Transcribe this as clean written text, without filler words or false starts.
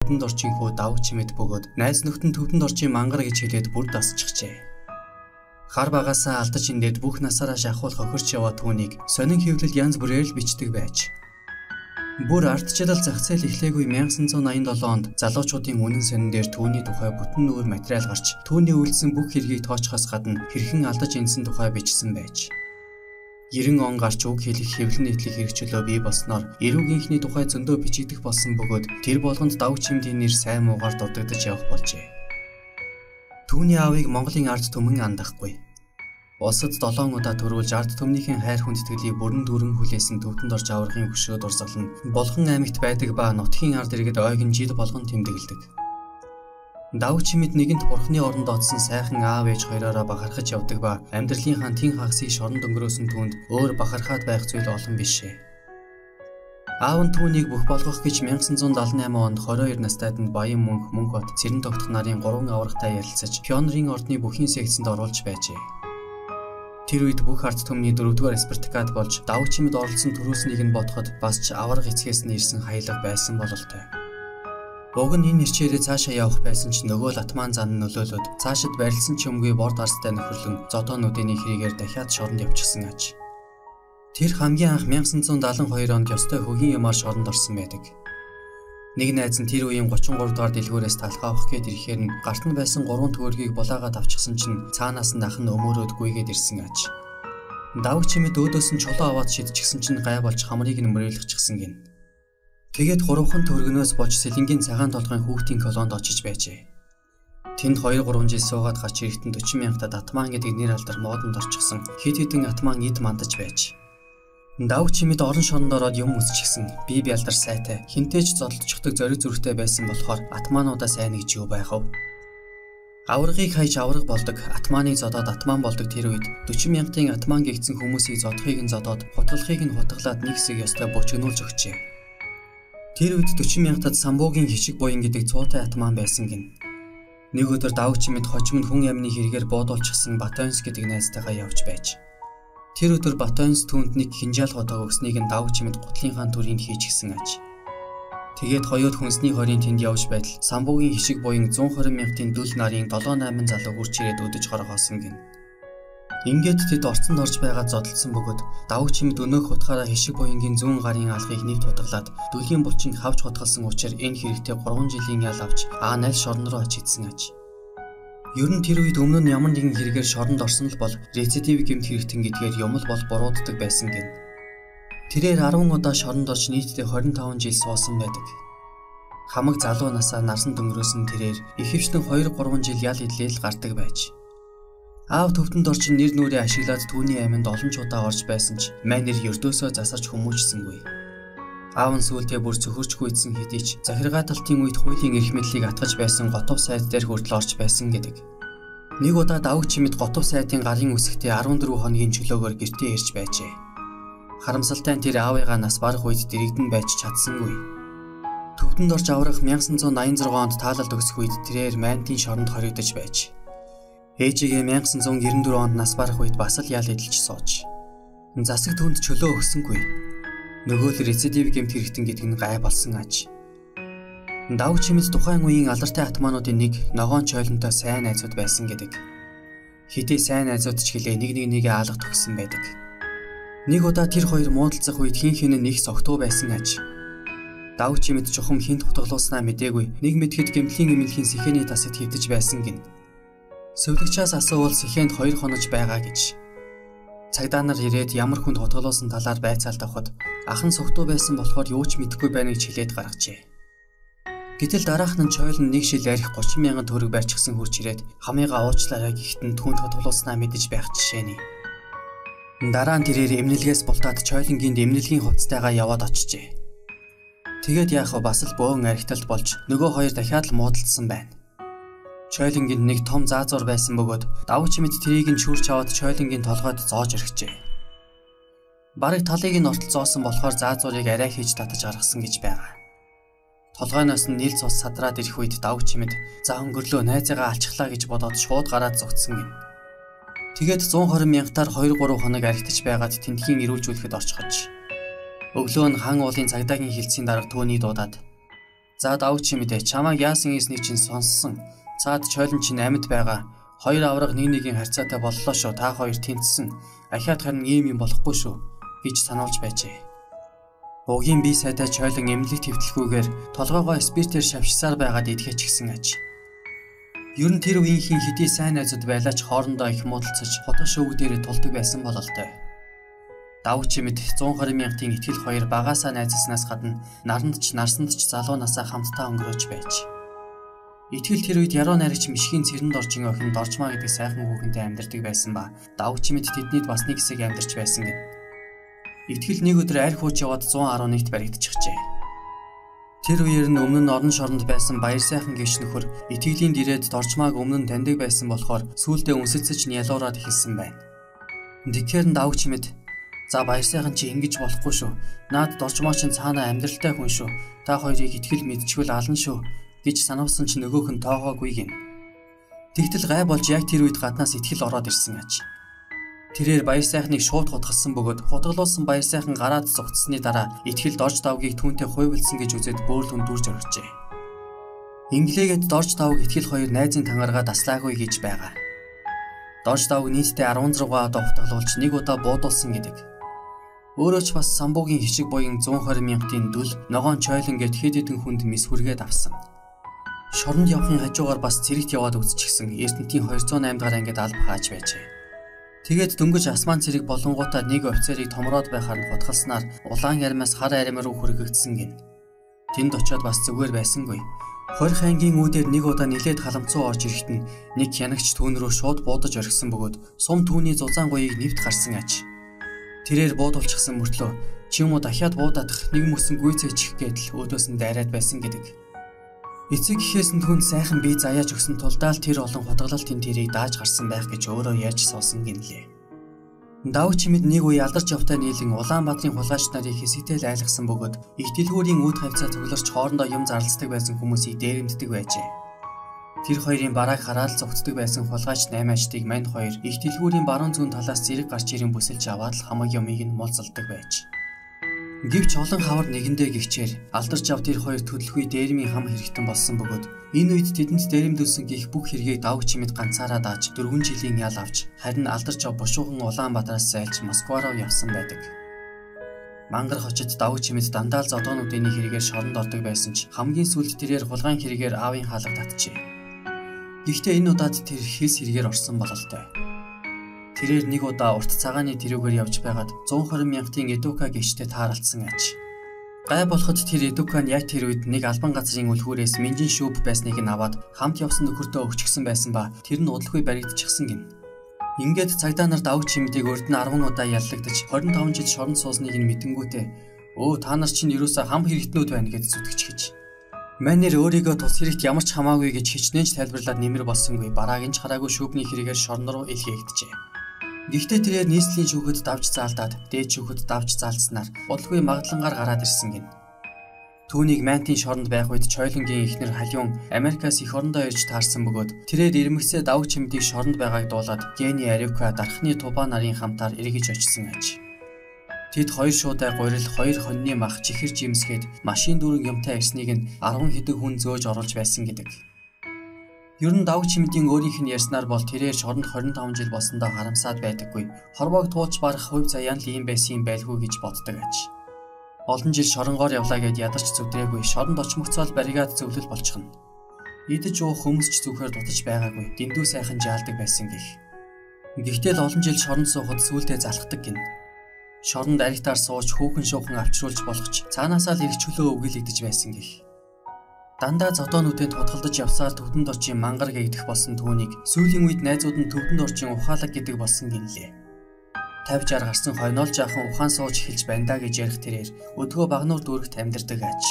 төвдөнд орчин хүү давуу чимэд бөгөөд найз нөхдөнд төвдөнд орчин мангар гэж хэлээд бүр дасчихжээ. Хар багасаа алдаж инээд бүх насаараа шахуул хохирч яваа түүнийг сонин хөвлөл янз бүрээр л бичдэг байж. Бүр ардчлал зах зээл эхлээгүй 1987 онд залуучуудын үнэн сонин дээр түүний тухай бүтэн нүүр материал гарч түүний үйлдсэн бүх хэргийг тоочхоос гадна хэрхэн алдаж инсэн тухай бичсэн байж. 90 он гарч үг хэлэх хэвлэн нийтлэг хэрэгчлөө бий болсноор эрүүгийнхний тухай зөндөө бичигдэх болсон бөгөөд тэр болгонд давуу чимдийн нэр сайн муугаар дутагдаж явах болжээ. Түүний аавыг Монголын ард түмэн андахгүй. Улсад 7 удаа төрүүлж ард түмнийхэн хайр хүндэтгэлийг бүрэн дүүрэн хүлээсэн төвдөнд орж аврагын хөшөөд урсгалан Булхан аймагт байдаг ба нутгийн ард иргэд ойгин жил болгон тэмдэглэдэг. Давуу чимэд нэгэнт бурхны оронд оцсон сайхан аав ээж хоёроо бахархаж явдаг ба амьдралынхаа тэн хагасыг шоронд өнгөрөөсөн түүнд өөр бахархаад байх зүйл олон бишээ. Аав нь түүнийг бүх болгох гэж 1978 онд 22 настайд нь Баян мөнх бот Цэрэн тогтох нарын 3 аврагтай ярилцаж пионерын ордны бүхий секцэнд оруулж байжээ. Тэр үед бүх ард түмний 4-р спартакиад болж давуу чимэд оролцсон төрүүлснийг нь бодоход бас ч авраг эцгээс нь ирсэн хаялга байсан бололтой. Уг нь энэ нэрчээрээ цаашаа явах байсан ч нөгөө л атман зан нөлөөлөд цаашид барилсан ч юмгүй борд арстай нөхөрлөн зодоонуудын хэрийгээр дахиад шоронд явчихсан аж. Тэр хамгийн анх 1972 онд ёстой хөгийн юмар шоронд орсон байдаг. Нэг найз нь тэр үеийн 33 дугаар дэлгүүрээс талхаа авах гээд ирэхээр нь гарт нь байсан 3 төгрөгийг булаагаад авчихсан чинь цаанаас нь ах нь өмөрөөд гүйгээд ирсэн аж. Давуу чимэд өөдөөс нь чулуу аваад шидчихсэн чинь гай болж хамрыг нь мөрөөлгчихсэн гин. Тэгээд 3хан төгрөгнөөс болж сэлэнгийн цагаан толгойн хүүхдийн колонд очиж байжээ. Тэнд 2-3 жил суугаад гарч ирэхдээ 40 мянгатад атман гэдэг нэр алдар модонд орчихсон хэд хэдэн атман эд мандаж байж. Давуу чимэд орон шоронд ороод юм үсчихсэн бие бялдар сайтай хинтээж зодолцохдаг зориг зүрхтэй байсан болохоор атмануудаа сайн гэж юу байх вэ? Аврагыг хайж авраг болдог атманыг зодоод атман болдог тэр үед 40 мянгатын атман гэгцэн хүмүүсийг зодохыг нь зодоод хутгалахыг нь хутгалаад нэг хэсэг ёстой бөчгнүүлж өгчээ. Тэр үед 40 мянгатад самбуугийн хишиг буян гэдэг цуутай атман байсан гин. Нэг өдөр давуу чимэд хожимд хүн амны хэрэгээр буудуулчихсан Батонс гэдэг найзтайгаа явж байж. Тэр өдөр Батонс түүнд нэг хинжаал хотоо өгснийг нь давуу чимэд гутлынхаа төрөнд хийчихсэн аж. Тэгээд хоёуд хүнсний хорийн тэнд явж байтал самбуугийн хишиг буян 120 мянгатын дүл нарын 7-8 залуу хурч ирээд өдөж хоргоосон гин. Ингээд тэд орцонд орж байгаа зодтолсон бөгөөд давуу чимэд өнөөх утгаараа хишиг буянгийн зүүн гарын алхыг нэвт хутгалаад дүлийн булчин хавж хутгалсан учраас энэ хэрэгтэй 3 жилийн ял авч аль шорон руу очигдсан аж. Ер нь тэр үед өмнө нь ямар нэгэн хэрэгээр шоронд орсон л бол рецидив гэмт хэрэгтэн гэдгээр юм л бол бурууддаг байсан гин. Тэрээр 10 удаа шоронд орж нийтдээ 25 жил суусан байдаг. Хамаг залуу насаа нарсан дөнгөрөөсөн тэрээр ихэвчлэн 2-3 жил ял идлээл гардаг байж. Аав төвдөнд орчин нэр нүрээ ашиглаад түүний айманд олон ч удаа орж байсан ч мань нэр ердөөсөө засарч хүмүүжсэнгүй. Аав нь сүүлдээ бүр цөхөрчгүй идсэн хэдий ч захиргааталтын үед хуулийн эрх мэдлийг атгаж байсан готов сайд дээр хүртэл орж байсан гэдэг. Нэг удаа давуу чимэд готов сайдын гарын үсгтээ 14 хоногийн чөлөөгөөр гэртээ ирж байжээ. Харамсалтай нь тэр аавыгаа нас барах үед дэрэгдэн байж чадсангүй. Төвдөнд орж аврах 1986 онд таалалд өгсөх үед тэрээр Майнтын шоронд хоригдож байж. Ээжигээ 1994 онд нас барах үед бас л ял эдэлж сууж. Засаг түнд чөлөө өгсөнгүй. Нөгөө л рецидив гэмт хэрэгтэн гэдэг нь гай болсон аж. Давуу чимэд тухайн үеийн алдартай атмануудын нэг ногоон чойлонтой сайн найзууд байсан гэдэг. Хитээ сайн найзууд ч гэлээ нэгээ алга төгссөн байдаг. Нэг удаа тэр хоёр муудалцах үед хин нэг согтуу байсан аж. Давуу чимэд чухам хинт хутгалууснаа мэдээгүй нэг мэдэхэд гэмтлийн эмнэлгийн сэхээний тасад хэвдэж байсан гин. Сөвлөгчөөс асуувал сэхээнд 2 хонож байгаа гэж. Цагдаа нар ирээд ямар хүнд хутгалуулсан талаар байцаалт авахд ахан согтуу байсан болохоор юу ч мэдэхгүй байна гэж хэлээд гаргажээ. Гэтэл дараах нь чойлон нэг шил арих 30 мянган төгрөг барьчихсан хурч ирээд хамыгаа уучлаарай гэхтэн түүнд хутгалуулснаа мэдэж байх жишээний. Дараа нь тэрээр эмнэлгээс бултаад чойлонгийн эмнэлгийн хувцастайгаа яваад очижээ. Тэгээд яах вэ бас л бөөн архиталт болж нөгөө хоёр дахиад л муудалцсан байна. Чойлонгийн нэг том заазуур байсан бөгөөд давуу чимэд тэрийг нь шүүрч аваад чойлонгийн толгойд зоож өргөжээ. Бараг талыг нь ортол зоосон болохоор заазуурыг арай хийж татаж гаргасан гэж байгаа. Толгойноос нь нийл цус садраад ирэх үед давуу чимэд за өнгөрлөө найзаагаа алчглаа гэж бодоод шууд гараад зогтсон гин. Тэгээд 120 мянгатаар 2-3 хоног архитаж байгаад тентхийн ирүүлжүүлэхэд орчихож. Өглөө нь хан уулын цагдаагийн хилцээний дарга түүний дуудаад За давч мэдээ чамайг яасан хийснийг чинь сонссон. Цаад чойлон чинь амьд байгаа. Хоёр авраг нэг нэгийн харьцаатай боллоо шүү. Та хоёр тэнцсэн. Ахиад харин ийм юм болохгүй шүү гэж сануулж байжээ. Бугийн бие сайтай чойлон эмнэлэг твтэлгүйгээр толгоогоо спиртээр шавшсаар байгаад идэхэж гисэн аж. Ер нь тэр үеийнхэн хэдий сайн найзууд байлаач хоорондоо их муудалцаж хотго шүүг дээрээ тулдаг байсан бололтой. Давч мэд 120 мянгатын итгэл хоёр багаасаа найзснаас гадна наранд ч нарсанд ч залуу насаа хамтдаа өнгөрөөж байж. Итгэл тэр үед яруу найрагч мишгийн цэрэнд оржин охин доржмаа гэдэг сайхан хүүхэнтэй амьдардаг байсан ба давч мэд тэднийд бас нэг хэсэг амьдарч байсан гэн. Итгэл нэг өдөр арх хууч яваад 111-т баригдчихжээ. Тэр үеэр нь өмнө нь орон шоронд байсан баяр сайхан гiş нөхөр итгэлийн дирээд доржмааг өмнө нь таньдаг байсан болохоор сүүлдээ үнсэлцэж нь ялуураад эхэлсэн байна. Тэгэхээр давч мэд за баяр сайхан чи ингэж болохгүй шүү. Наад доржмаа чинь цаана амьдралтай хүн шүү. Та хоёрыг итгэл мэдчихвэл ална шүү гэж сануулсан чинь нөгөөх нь тоогоогүй гин. Тэгтэл гай болж яг тэр үед гаднаас итгэл ороод ирсэн аж. Тэрээр баяр сайхныг шууд хутгалсан бөгөөд хутгалуулсан баяр сайхан гараад зугтсны дараа итгэл дорж давгийг түүнтэй хуйвалсан гэж үзээд бөөрлөн дүрж орчихжээ. Инглигээд дорж давг итгэл хоёр найзын тангараа таслаагүй гэж байгаа. Дорж давг нийтдээ 16 удаа хутгалуулж нэг удаа буудуулсан гэдэг. Өөрөө ч бас самбуугийн хичиг буян 120 мянгатын дүл ногоон чойлон гэт хэд хэдэн хүнд мис хүргээд авсан. Шоронд явахын хажуугаар бас цэрэгт яваад үзчихсэн эрдэнтийн 208 дахь ангид алба хааж байжээ. Тэгээд дөнгөж асман цэрэг болонгуудаа нэг офицерыг томроод байхаар нь хутгалснаар улаан ярмаас хар арим руу хүргэгдсэн гин. Тэнд очиод бас зүгээр байсангүй. Хорих ангийн үүдээр нэг удаа нилээд халамцуу орж ирэхэд нь нэг хянагч түүн рүү шууд буудаж орхисон бөгөөд сум түүний зузаан гоёыг нэвт гарсан аж. Тэрээр буудуулчихсан мөртлөө чи юм уу дахиад буудаадах нэг мөсөн гүйцээчих гэдэл өөдөөс нь дайраад байсан гэдэг. Эцэг гэхээс нь түн сайхан бие заяаж өгсөн тулдаа л тэр олон худгалалтын тэрийг дааж гарсан байх гэж өөрөө яаж суусан гинлээ. Давч мэд нэг үе алдарч явтай нийлэн Улаанбаатарын хулгайч нарыг хэсэгтэл айлгсан бөгөөд их дэлгүүрийн үүд хавцаа цугларч хоорондоо юм зарлцдаг байсан хүмүүсийг дээрэмддэг байжээ. Тэр хоёрын барааг хараад зогтдог байсан хулгайч 8 аштыг мань хоёр их дэлгүүрийн баруун зүүн талаас зэрэг гарч ирэн бүсэлж аваад л хамаг юмыг нь мулзалдаг байж. Гэвч олон хавар нэгэндээ гихчээр алдарч ав тэр хоёр төлөвгүй дээрмийн хам хэрэгтэн болсон бөгөөд энэ үед тэдэнд дээрэмдүүлсэн гих бүх хэргийг давч мэд ганцаараа дааж 4 жилийн ял авч харин алдарч ав бушуухан Улаанбаатараас зайлж Москва руу явсан байдаг. Мангар хочид давч мэд дандаа л зодоонуудын хэрэгээр шоронд ордог байсан ч хамгийн сүүлд тэрээр хулгайн хэрэгээр аавын хаалга татжээ. Гэхдээ энэ удаад тэр хэс хэрэгээр орсон бололтой. Тэрээр нэг удаа урт цагааны тэрүүгээр явж байгаад 120 мянгатын Эдука гişтэй тааралцсан аж. Гай болоход тэр Эдука нь яг тэр үед нэг албан газрын үлгүүрээс менжин шүүб байсныг нь аваад хамт явсан нөхөртөө өгчихсэн байсан ба тэр нь удалгүй баригдчихсан гин. Ингээд цагдаа нар давч чимдийг урд нь 10 удаа яллагдаж 25 жил шоронд суусныг нь мэдэнгүүтээ өө та нар чинь юусаа хам хэрэгтнүүд байна гэж зүтгэж. Мань нэр өөрийгөө тус хэрэгт ямар ч хамаагүй гэж хичнээн ч тайлбарлаад нэмэр болсонгүй барааг нь ч хараагүй шүүбний хэрэгээр шорон руу илгээгдэжээ. Гэхдээ тэрээр нийслэлийн шүүхэд давж заалдаад дээд шүүхэд давж заалцснаар удалгүй магадлангаар гараад ирсэн гин. Түүнийг Мантийн шоронд байх үед Чойлонгийн эхнэр Халиун Америкаас их орондоо ирж таарсан бөгөөд тэрээр ирмэгсээ давж чимдийг шоронд байгааг дуулаад Гени Ариука дархны Туба нарын хамтаар эргэж очсон аж. Тэд хоёр шуудай гурил хоёр хоньны мах чихэр жимсгээд машин дүүрэн юмтай ирснийг нь 10 хэдэн хүн зөөж оруулж байсан гэдэг. Ер нь давч чимдийн өөрийнх нь ярьснаар бол тэрээр шоронд 25 жил болсондоо харамсаад байдаггүй. Хорвоог туулж барах хувь заяа нь ийм байсан юм байлгүй гэж боддог аж. Олон жил шоронгоор явлаа гэд ядарч зүдрээгүй шоронд очмогцоод баригад зөвлөл болчихно. Идэж уух хүмүүс ч зүгхээр дутаж байгаагүй. Дэндүү сайхан жаалдаг байсан гэх. Гэхдээ л олон жил шоронд суухад сүулдэ залхдаг гин. Шоронд аригтаар сууж хүүхэн шуухан авчруулж болох ч цаанаасаа л эргчлөө өгүүлэгдэж байсан гэх. Дандаа зодоонуудад хутгалдаж явсаар төвдөнд орчин мангар гээгдэх болсон түүнийг сүүлийн үед найзууд нь төвдөнд орчин ухаалаг гэдэг болсон гинлээ. 50-60 гарсан хойноол жаахан ухаан сууж эхэлж байна да гэж ярих тэрээр өдгөө багнуур дүүрэгт амьдардаг аж.